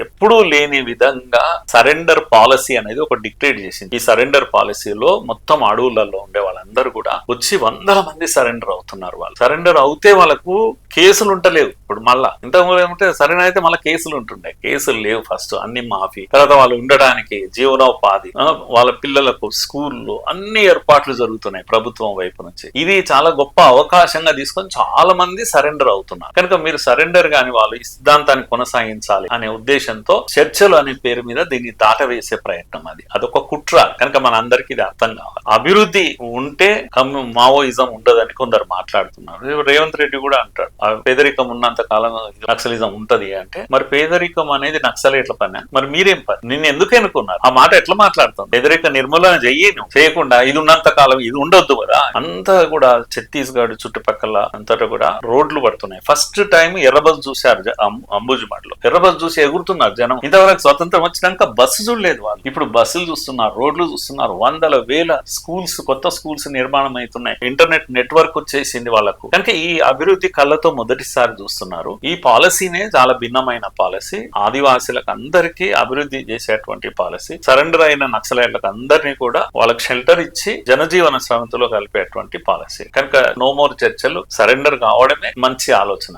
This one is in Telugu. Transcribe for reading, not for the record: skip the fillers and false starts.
ఎప్పుడూ లేని విధంగా సరెండర్ పాలసీ అనేది ఒక డిక్టేట్ చేసింది. ఈ సరెండర్ పాలసీలో మొత్తం అడవులలో ఉండే వాళ్ళందరూ కూడా వచ్చి వందల మంది సరెండర్ అవుతున్నారు. వాళ్ళు సరెండర్ అవుతే వాళ్ళకు కేసులు ఉంటలేవు. ఇప్పుడు మళ్ళా ఇంతకుముందు ఏమంటే సరైన అయితే మళ్ళీ కేసులు ఉంటుండే, కేసులు లేవు. ఫస్ట్ అన్ని మాఫీ, తర్వాత వాళ్ళు ఉండడానికి జీవనోపాధి, వాళ్ళ పిల్లలకు స్కూళ్ళు అన్ని ఏర్పాట్లు జరుగుతున్నాయి ప్రభుత్వం వైపు నుంచి. ఇది చాలా గొప్ప అవకాశంగా తీసుకొని చాలా మంది సరెండర్ అవుతున్నారు. కనుక మీరు సరెండర్ గాని వాళ్ళు ఈ సిద్ధాంతాన్ని కొనసాగించాలి అనే ఉద్దేశంతో చర్చలు అనే పేరు మీద దీన్ని దాటవేసే ప్రయత్నం. అదొక కుట్ర. కనుక మన అందరికి ఇది అర్థం కావాలి. అభివృద్ధి ఉంటే మావోయిజం ఉండదని కొందరు మాట్లాడుతున్నారు. రేవంత్ రెడ్డి కూడా అంటాడు పేదరికం ఉన్నంత కాలం నక్సలిజం ఉంటది అంటే, మరి పేదరికం అనేది నక్సలేట్ల పని, మరి మీరేం పని, నిన్ను ఎందుకు ఎన్నుకున్నారు? ఆ మాట ఎట్లా మాట్లాడుతాం? పేదరిక నిర్మూలన చేయకుండా ఇది ఉన్నంత కాలం ఇది ఉండొద్దు కదా. అంతా కూడా ఛత్తీస్గఢ్ చుట్టుపక్కల అంతటా కూడా రోడ్లు పడుతున్నాయి. ఫస్ట్ టైం ఎర్రబస్ చూశారు అంబుజ్మాడ్లో. ఎర్రబస్ చూసి ఎగురుతున్నారు జనం. ఇంతవరకు స్వతంత్రం వచ్చినాక బస్సు చూడలేదు వాళ్ళు. ఇప్పుడు బస్సులు చూస్తున్నారు, రోడ్లు చూస్తున్నారు. వందల వేల స్కూల్స్, కొత్త స్కూల్స్ నిర్మాణం అవుతున్నాయి. ఇంటర్నెట్ నెట్వర్క్ వచ్చేసింది వాళ్ళకు. కనుక ఈ అభివృద్ధి కళ్ళతో మొదటిసారి చూస్తున్నారు. ఈ పాలసీనే చాలా భిన్నమైన పాలసీ. ఆదివాసులకు అందరికీ అభివృద్ధి చేసేటువంటి పాలసీ. సరెండర్ అయిన నక్సలైట్లకు అందరినీ కూడా వాళ్ళకి షెల్టర్ ఇచ్చి జనజీవన శ్రమంతిలో కలిపేటువంటి పాలసీ. కనుక నో మోర్ చర్చలు, సరెండర్ కావడమే మంచి ఆలోచన.